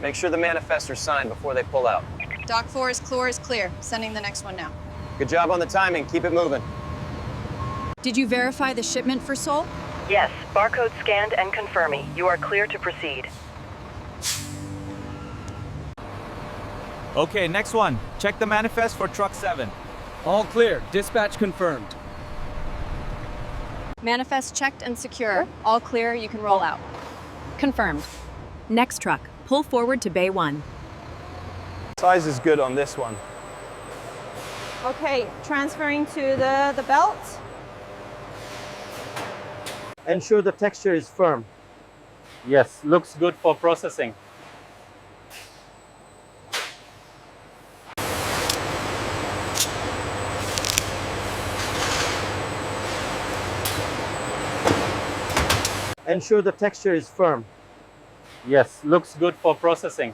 Make sure the manifests are signed before they pull out. Dock 4's floor is clear. Sending the next one now. Good job on the timing. Keep it moving. Did you verify the shipment for Seoul? Yes, barcode scanned and confirming. You are clear to proceed. Okay, next one. Check the manifest for truck 7. All clear. Dispatch confirmed. Manifest checked and secure. All clear, you can roll out. Confirmed. Next truck, pull forward to Bay 1. Size is good on this one. Okay, transferring to the belt. Ensure the texture is firm. Yes, looks good for processing. Ensure the texture is firm. Yes, looks good for processing.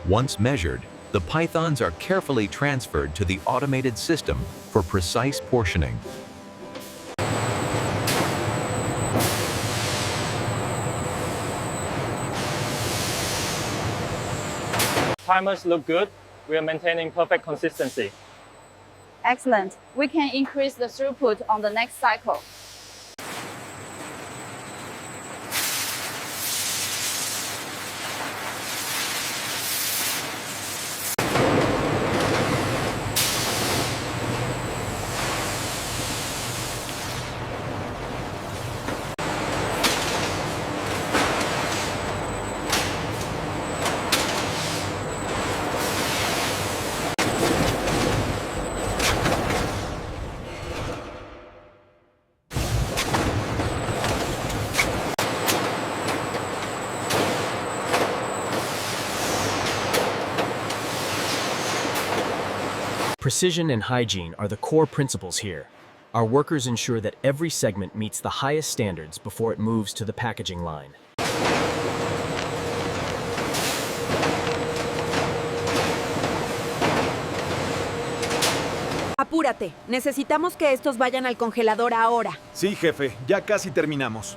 Once measured, the pythons are carefully transferred to the automated system for precise portioning. Timers look good. We are maintaining perfect consistency. Excellent. We can increase the throughput on the next cycle. Precision and hygiene are the core principles here. Our workers ensure that every segment meets the highest standards before it moves to the packaging line. Apúrate, necesitamos que estos vayan al congelador ahora. Sí, jefe, ya casi terminamos.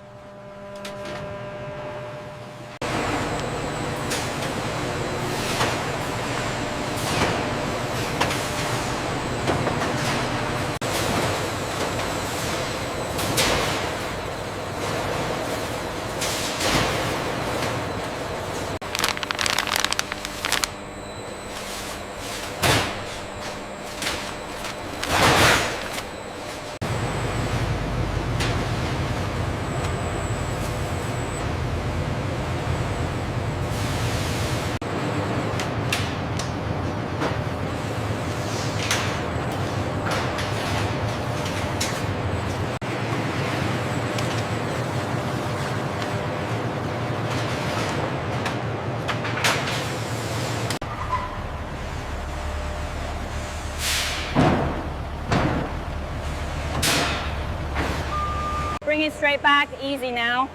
Bring it straight back, easy now.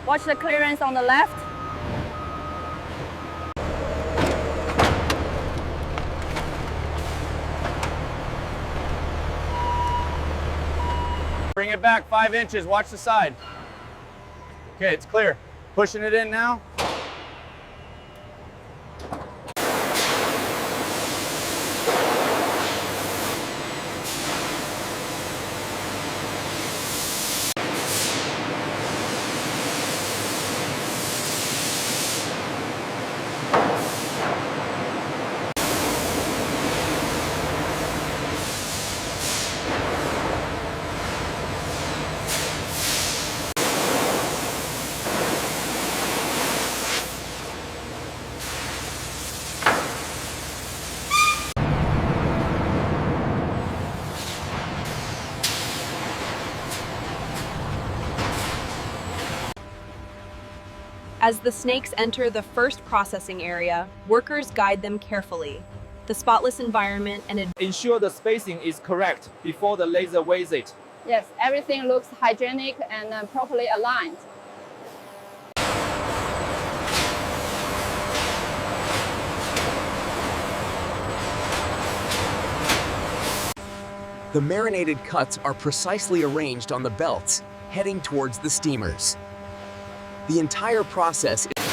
Watch the clearance on the left. Bring it back 5 inches. Watch the side. Okay, it's clear. Pushing it in now. As the snakes enter the first processing area, workers guide them carefully. The spotless environment and Ensure the spacing is correct before the laser weighs it. Yes, everything looks hygienic and properly aligned. The marinated cuts are precisely arranged on the belts, heading towards the steamers. The entire process is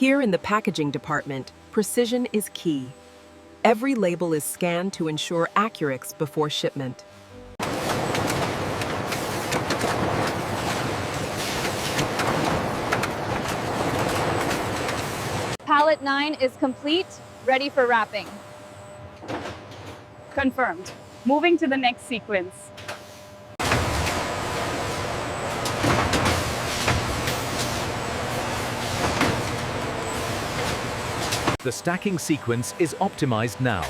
Here in the packaging department, precision is key. Every label is scanned to ensure accuracy before shipment. Pallet 9 is complete, ready for wrapping. Confirmed. Moving to the next sequence. The stacking sequence is optimized now.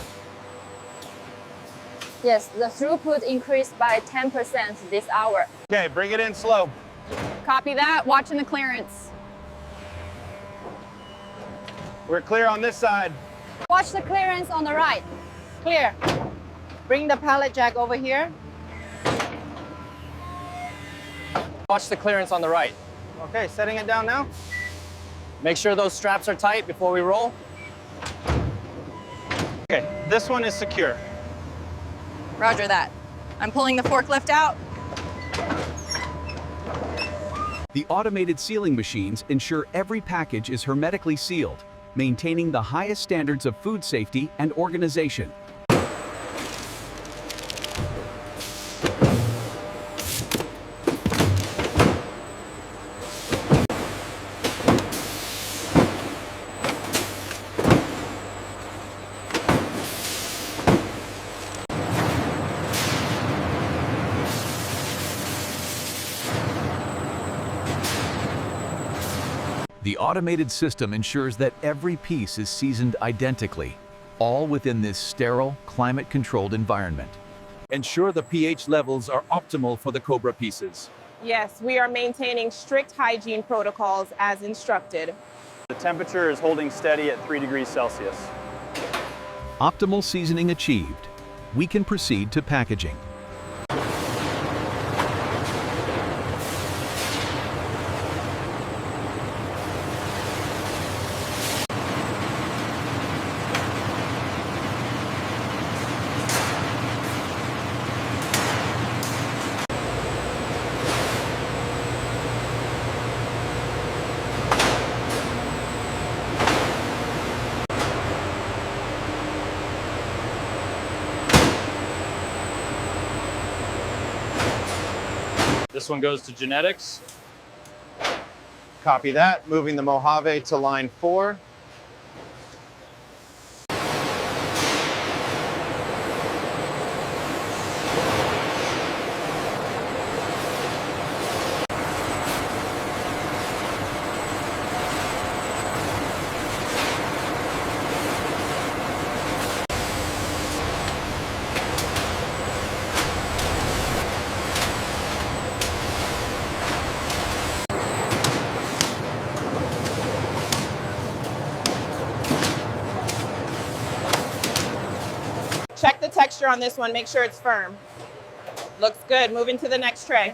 Yes, the throughput increased by 10% this hour. Okay, bring it in slow. Copy that. Watching the clearance. We're clear on this side. Watch the clearance on the right. Clear. Bring the pallet jack over here. Watch the clearance on the right. Okay, setting it down now. Make sure those straps are tight before we roll. Okay, this one is secure. Roger that. I'm pulling the forklift out. The automated sealing machines ensure every package is hermetically sealed, maintaining the highest standards of food safety and organization. The automated system ensures that every piece is seasoned identically, all within this sterile, climate-controlled environment. Ensure the pH levels are optimal for the Cobra pieces. Yes, we are maintaining strict hygiene protocols as instructed. The temperature is holding steady at 3 degrees Celsius. Optimal seasoning achieved. We can proceed to packaging. This one goes to genetics. Copy that. Moving the Mojave to line 4. Check the texture on this one, make sure it's firm. Looks good, moving to the next tray.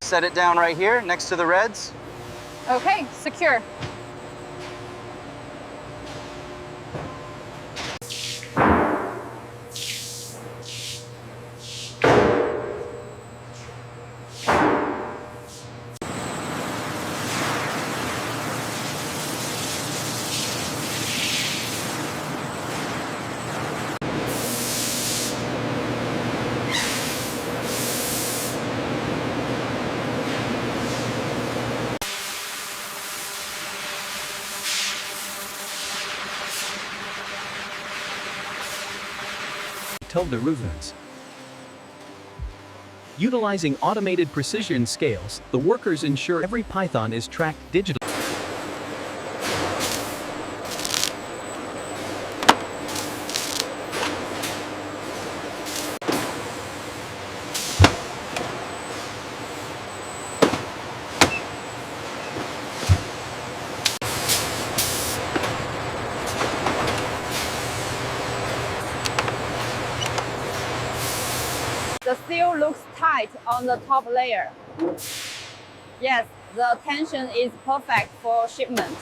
Set it down right here next to the reds. Okay, secure. Movements. Utilizing automated precision scales, the workers ensure every python is tracked digitally. The seal looks tight on the top layer. Yes, the tension is perfect for shipment.